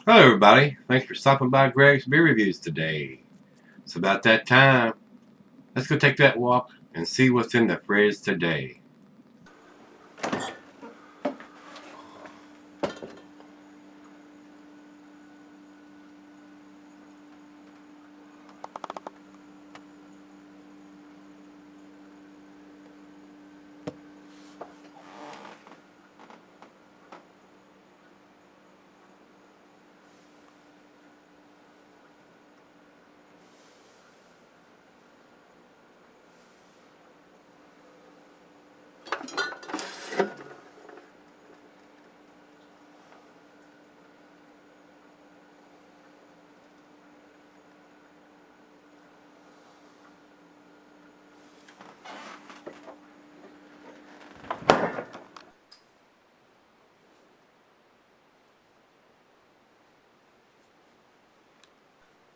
Hello everybody, thanks for stopping by Gregsbeerreviews today. It's about that time. Let's go take that walk and see what's in the fridge today.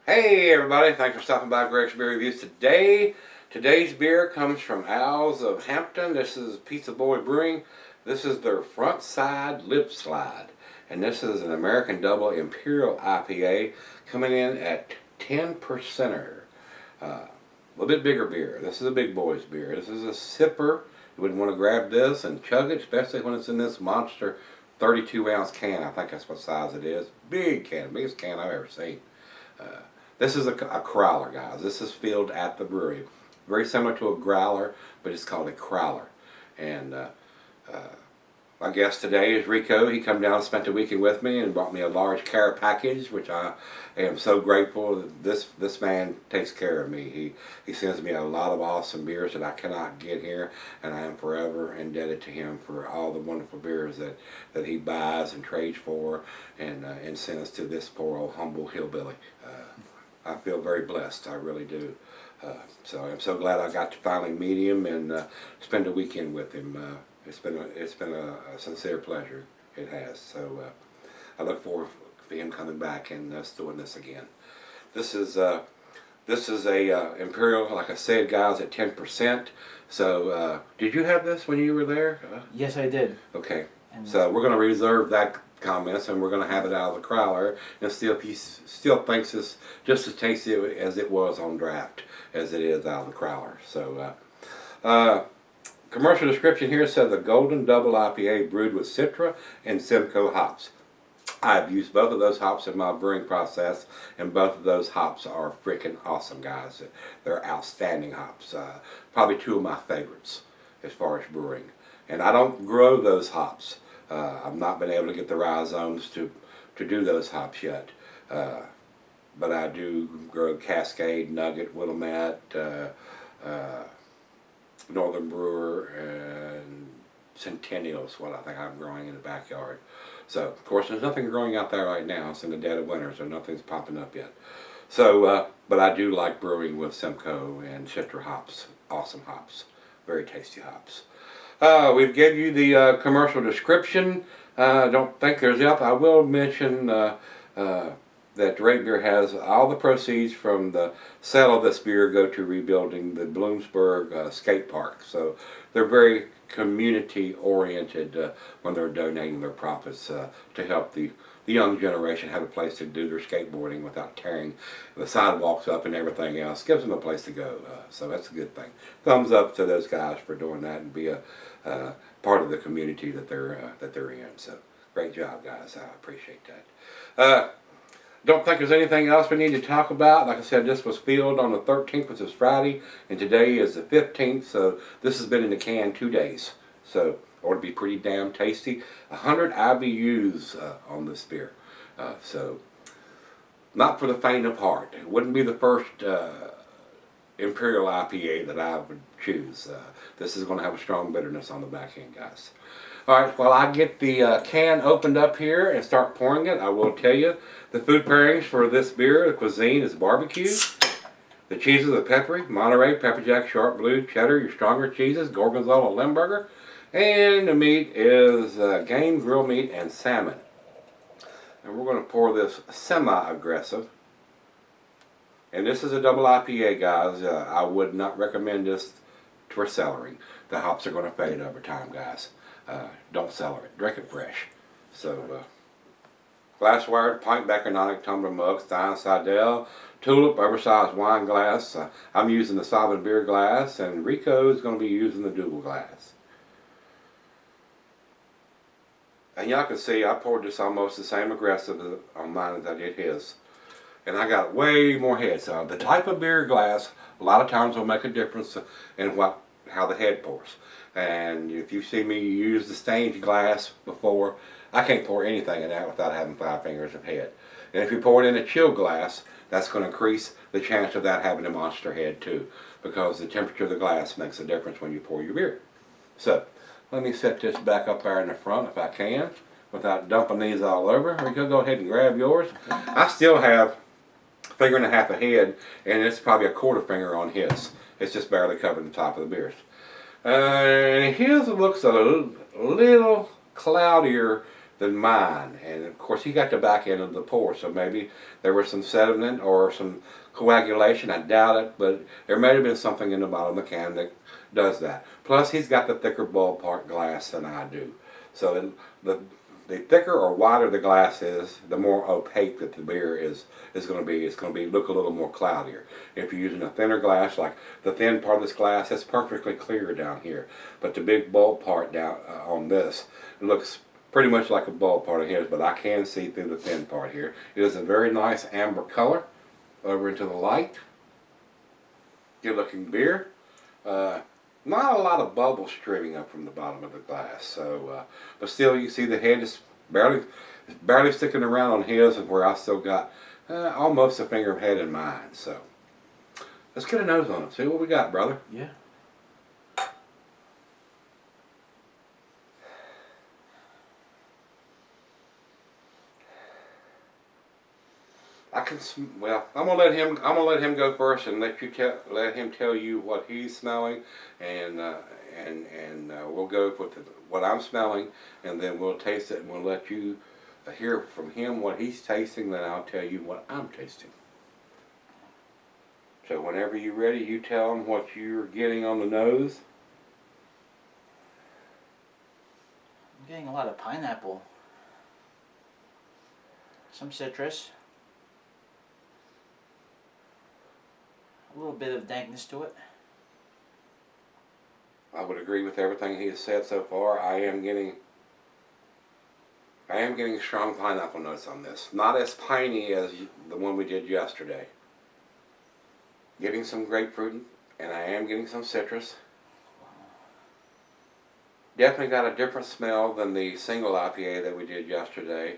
Hey everybody, thanks for stopping by Gregsbeerreviews today. Today's beer comes from Al's of Hampden. This is Pizza Boy Brewing. This is their Frontside Lipslide. And this is an American Double Imperial IPA coming in at 10%er. A little bit bigger beer. This is a big boy's beer. This is a sipper. You wouldn't want to grab this and chug it, especially when it's in this monster 32-ounce can. I think that's what size it is. Big can, biggest can I've ever seen. This is a crowler, guys. This is filled at the brewery. Very similar to a growler, but it's called a crowler. And my guest today is Rico. He come down and spent the weekend with me and brought me a large care package, which I am so grateful. This man takes care of me. He sends me a lot of awesome beers that I cannot get here, and I am forever indebted to him for all the wonderful beers that he buys and trades for and sends to this poor old humble hillbilly. I feel very blessed. I really do. So I'm so glad I got to finally meet him and spend a weekend with him. It's been a sincere pleasure. It has. So I look forward to him coming back and us doing this again. This is a Imperial, like I said, guys, at 10%. So did you have this when you were there? Yes, I did. Okay. So we're going to reserve that comments and we're going to have it out of the crowler and still he still thinks it's just as tasty as it was on draft as it is out of the crowler. So commercial description here says a golden double IPA brewed with Citra and Simcoe hops. I've used both of those hops in my brewing process, and both of those hops are freaking awesome, guys. They're outstanding hops. Probably two of my favorites as far as brewing. And I don't grow those hops. I've not been able to get the rhizomes to do those hops yet. But I do grow Cascade, Nugget, Willamette, Northern Brewer, and Centennial is what I think I'm growing in the backyard. So, of course, there's nothing growing out there right now. It's in the dead of winter, so nothing's popping up yet. So, but I do like brewing with Simcoe and Citra hops. Awesome hops. Very tasty hops. We've given you the commercial description. Don't think there's enough. I will mention that Great Beer has all the proceeds from the sale of this beer go to rebuilding the Bloomsburg skate park. So they're very community oriented when they're donating their profits to help the young generation have a place to do their skateboarding without tearing the sidewalks up and everything else. Gives them a place to go. So that's a good thing. Thumbs up to those guys for doing that and be a part of the community that they're in. So great job, guys. I appreciate that. Don't think there's anything else we need to talk about. Like I said, this was filled on the 13th, which is Friday, and today is the 15th, so this has been in the can 2 days. So it ought to be pretty damn tasty. 100 IBUs on this beer. So not for the faint of heart. It wouldn't be the first Imperial IPA that I would choose. This is going to have a strong bitterness on the back end, guys. Alright, while I get the can opened up here and start pouring it, I will tell you the food pairings for this beer, the cuisine is barbecue. The cheeses are peppery, Monterey, pepper jack, sharp blue, cheddar, your stronger cheeses, gorgonzola, Limburger. And the meat is game, grilled meat, and salmon. And we're going to pour this semi-aggressive. And this is a double IPA, guys. I would not recommend this for cellaring. The hops are going to fade over time, guys. Don't cellar it. Drink it fresh. So, glassware, pint Bacaronic tumbler mug, Stein Seidel, tulip, oversized wine glass. I'm using the Sovereign beer glass, and Rico is going to be using the Double glass. And y'all can see I poured this almost the same aggressive on mine as I did his. And I got way more head. So the type of beer glass a lot of times will make a difference in how the head pours. And if you see me use the stained glass before, I can't pour anything in that without having 5 fingers of head. And if you pour it in a chill glass, that's going to increase the chance of that having a monster head too, because the temperature of the glass makes a difference when you pour your beer. So let me set this back up there in the front if I can, without dumping these all over. We could go ahead and grab yours. I still have a finger and a half of head, and it's probably a quarter finger on his. It's just barely covering the top of the beers. His looks a little cloudier than mine, and of course he got the back end of the pour, so maybe there was some sediment or some coagulation. I doubt it, but there may have been something in the bottom of the can that does that. Plus he's got the thicker ballpark glass than I do, so the thicker or wider the glass is, the more opaque that the beer is going to be. It's going to look a little more cloudier. If you're using a thinner glass, like the thin part of this glass, it's perfectly clear down here. But the big bulb part down on this, it looks pretty much like a bulb part of his, but I can see through the thin part here. It is a very nice amber color over into the light. Good looking beer. Not a lot of bubbles streaming up from the bottom of the glass, so but still you see the head is barely sticking around on his, and where I still got almost a finger of head in mine. So let's get a nose on it. See what we got, brother. Yeah. Well, I'm gonna let him go first and let him tell you what he's smelling, and we'll go with what I'm smelling, and then we'll taste it, and we'll let you hear from him what he's tasting. Then I'll tell you what I'm tasting. So whenever you're ready, you tell him what you're getting on the nose. I'm getting a lot of pineapple, some citrus, a little bit of dankness to it. I would agree with everything he has said so far. I am getting strong pineapple notes on this. Not as piney as the one we did yesterday. Getting some grapefruit, and I am getting some citrus. Definitely got a different smell than the single IPA that we did yesterday.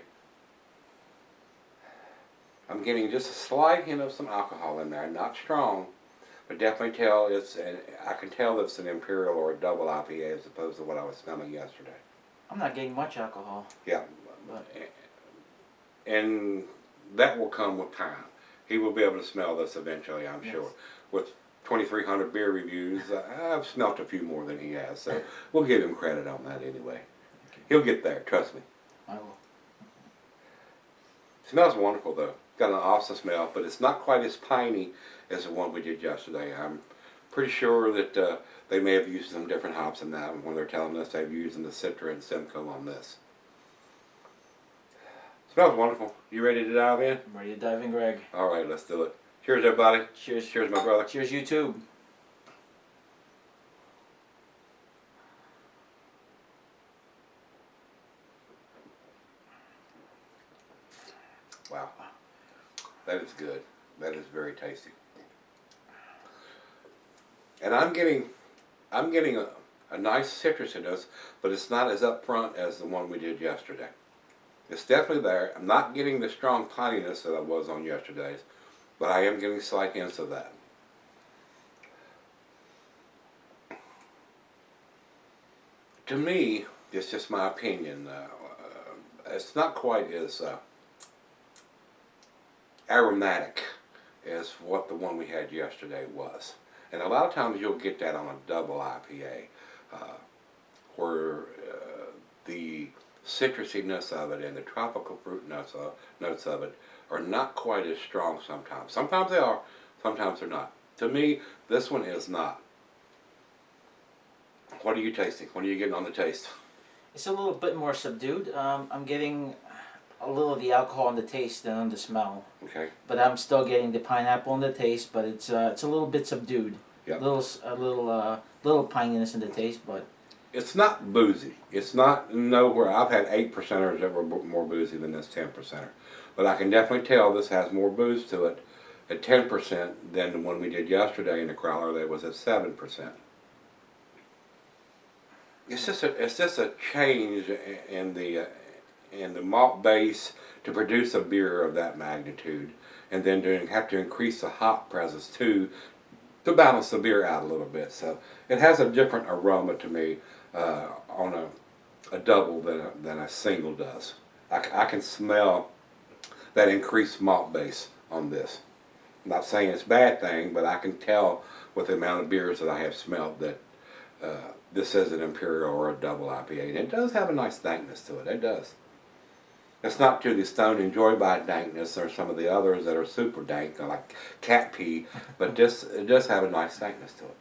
I'm getting just a slight hint of some alcohol in there, not strong, but definitely I can tell it's an imperial or a double IPA as opposed to what I was smelling yesterday. I'm not getting much alcohol. Yeah, but and that will come with time. He will be able to smell this eventually, I'm sure. With 2,300 beer reviews, I've smelt a few more than he has, so we'll give him credit on that anyway. Okay. He'll get there, trust me. I will. Smells wonderful though. Got an awesome smell, but it's not quite as piney as the one we did yesterday. I'm pretty sure that they may have used some different hops in that when they're telling us they've used the Citra and Simcoe on this. Smells wonderful. You ready to dive in? I'm ready to dive in, Greg. All right, let's do it. Cheers, everybody. Cheers. Cheers, my brother. Cheers, YouTube. Wow. That is good. That is very tasty. And I'm getting a nice citrus in this, but it's not as upfront as the one we did yesterday. It's definitely there. I'm not getting the strong pininess that I was on yesterday's, but I am getting slight hints of that. To me, it's just my opinion, it's not quite as aromatic as what the one we had yesterday was. And a lot of times you'll get that on a double IPA, where the citrusiness of it and the tropical fruit notes of it are not quite as strong sometimes. Sometimes they are, sometimes they're not. To me, this one is not. What are you tasting? What are you getting on the taste? It's a little bit more subdued. I'm getting a little of the alcohol on the taste than on the smell. Okay. But I'm still getting the pineapple on the taste, but it's a little bit subdued. Yep. Little pininess in the taste, but It's not boozy. It's not nowhere. I've had 8%ers that were more boozy than this 10%er. But I can definitely tell this has more booze to it at 10% than the one we did yesterday in the growler that was at 7%. It's just a change in the malt base to produce a beer of that magnitude, and then to have to increase the hop presence too to balance the beer out a little bit. So it has a different aroma to me on a double than a single does. I can smell that increased malt base on this. I'm not saying it's a bad thing, but I can tell with the amount of beers that I have smelled that this is an imperial or a double IPA, and it does have a nice dankness to it. It does. It's not to the Stone and Joy by dankness or some of the others that are super dank, like cat pee, but it does have a nice dankness to it.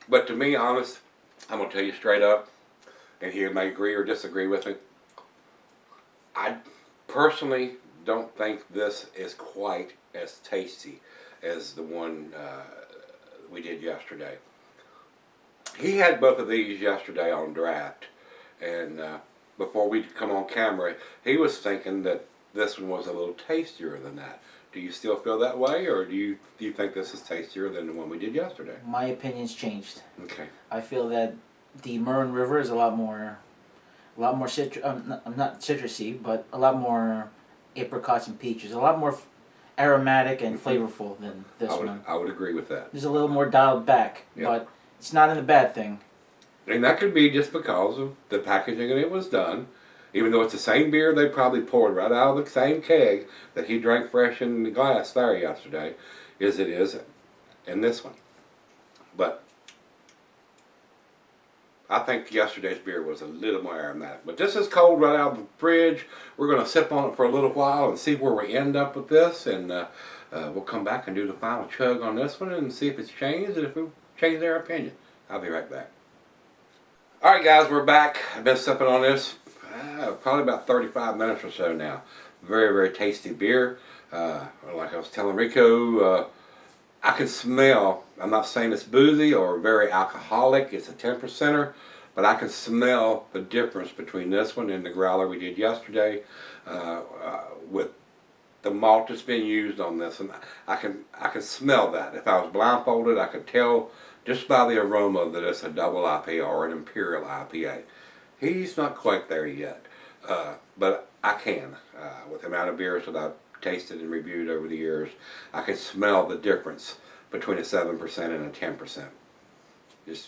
But to me, honest, I'm going to tell you straight up, and you may agree or disagree with me, I personally don't think this is quite as tasty as the one we did yesterday. He had both of these yesterday on draft, and before we come on camera, he was thinking that this one was a little tastier than that. Do you still feel that way, or do you think this is tastier than the one we did yesterday? my opinion's changed. Okay. I feel that the Marin River is a lot more not citrusy, but a lot more apricots and peaches. A lot more aromatic and flavorful than this one. I would agree with that. There's a little more dialed back, but it's not in a bad thing. And that could be just because of the packaging and it was done. Even though it's the same beer they probably poured right out of the same keg that he drank fresh in the glass there yesterday, as it is in this one. But I think yesterday's beer was a little more aromatic. But this is cold right out of the fridge. We're going to sip on it for a little while and see where we end up with this. And we'll come back and do the final chug on this one and see if it's changed and if we've changed our opinion. I'll be right back. Alright guys, we're back. I've been sipping on this probably about 35 minutes or so now. Very, very tasty beer. Like I was telling Rico, I can smell, I'm not saying it's boozy or very alcoholic, it's a 10%er, but I can smell the difference between this one and the growler we did yesterday with the malt that's been used on this. And I can smell that. If I was blindfolded, I could tell just by the aroma that it's a double IPA or an imperial IPA. He's not quite there yet, but I can. With the amount of beers that I've tasted and reviewed over the years, I can smell the difference between a 7% and a 10%. It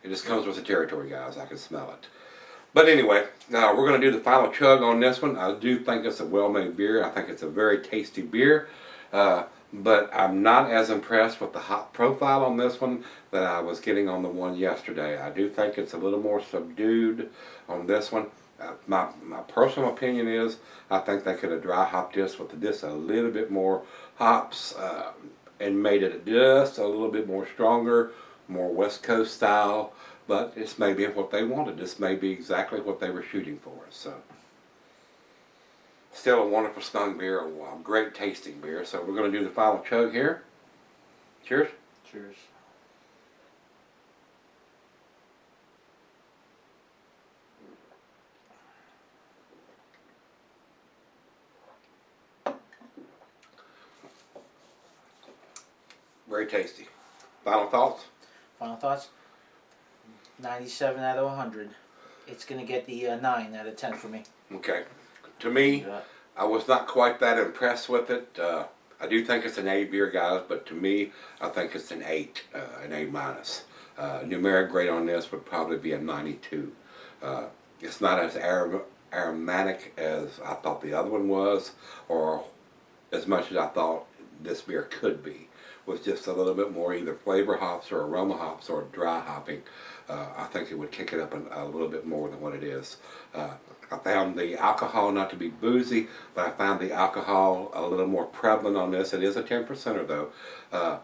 just comes with the territory, guys. I can smell it. But anyway, now we're going to do the final chug on this one. I do think it's a well-made beer. I think it's a very tasty beer. But I'm not as impressed with the hop profile on this one that I was getting on the one yesterday. I do think it's a little more subdued on this one. My personal opinion is I think they could have dry hopped this with just a little bit more hops and made it just a little bit more stronger, more West Coast style. But this may be what they wanted. This may be exactly what they were shooting for. So, still a wonderful smelling beer, a great tasting beer. So we're going to do the final chug here. Cheers. Cheers. Very tasty. Final thoughts? Final thoughts? 97 out of 100. It's going to get the 9 out of 10 for me. Okay. To me, I was not quite that impressed with it. I do think it's an A beer, guys, but to me, I think it's an 8, an A minus. Numeric grade on this would probably be a 92. It's not as aromatic as I thought the other one was, or as much as I thought this beer could be, with just a little bit more either flavor hops or aroma hops or dry hopping. I think it would kick it up a little bit more than what it is. I found the alcohol not to be boozy, but I found the alcohol a little more prevalent on this. It is a 10%er though.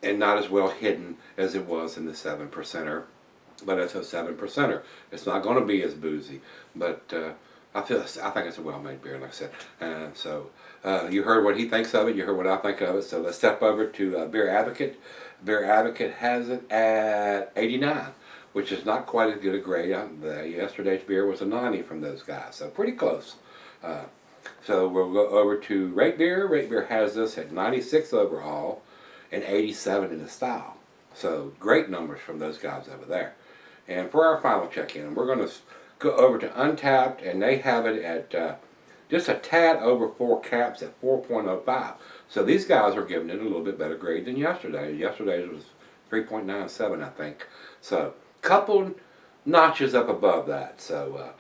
and not as well hidden as it was in the 7%er. But it's a 7%er. It's not going to be as boozy, but I think it's a well-made beer, like I said. You heard what he thinks of it. You heard what I think of it. So let's step over to Beer Advocate. Beer Advocate has it at 89, which is not quite as good a grade. Yesterday's beer was a 90 from those guys, so pretty close. So we'll go over to Rate Beer. Rate Beer has this at 96 overall and 87 in the style. So great numbers from those guys over there. And for our final check-in, we're going to go over to Untapped, and they have it at just a tad over 4 caps at 4.05. So these guys are giving it a little bit better grade than yesterday. Yesterday's was 3.97, I think. So couple notches up above that. So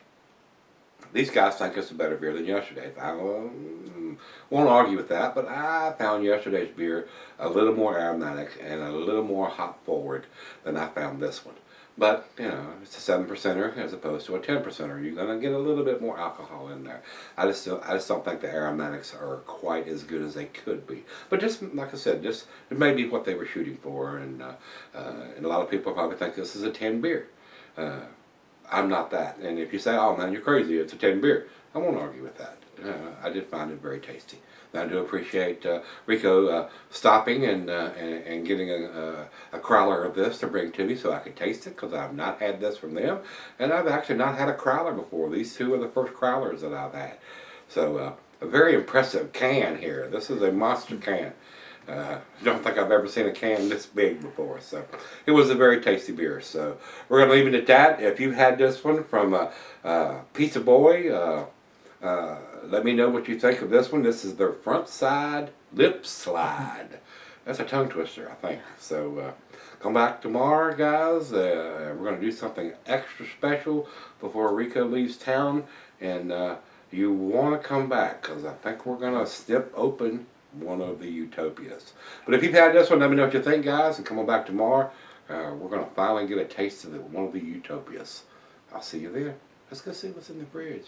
these guys think it's a better beer than yesterday's. I won't argue with that, but I found yesterday's beer a little more aromatic and a little more hop forward than I found this one. But, you know, it's a 7%er as opposed to a 10%er. You're going to get a little bit more alcohol in there. I just don't think the aromatics are quite as good as they could be. But just, like I said, just it may be what they were shooting for. And a lot of people probably think this is a 10 beer. I'm not that. And if you say, oh man, you're crazy, it's a 10 beer, I won't argue with that. I did find it very tasty. And I do appreciate Rico stopping and getting a crowler of this to bring to me so I could taste it, because I've not had this from them. And I've actually not had a crowler before. These two are the first crowlers that I've had. So a very impressive can here. This is a monster can. I don't think I've ever seen a can this big before. So it was a very tasty beer. So we're going to leave it at that. If you had this one from Pizza Boy, let me know what you think of this one. This is their Frontside Lipslide. That's a tongue twister, I think. So come back tomorrow, guys. We're going to do something extra special before Rico leaves town. And you want to come back, because I think we're going to snip open one of the Utopias. But if you've had this one, let me know what you think, guys. And come on back tomorrow. We're going to finally get a taste of one of the Utopias. I'll see you then. Let's go see what's in the fridge.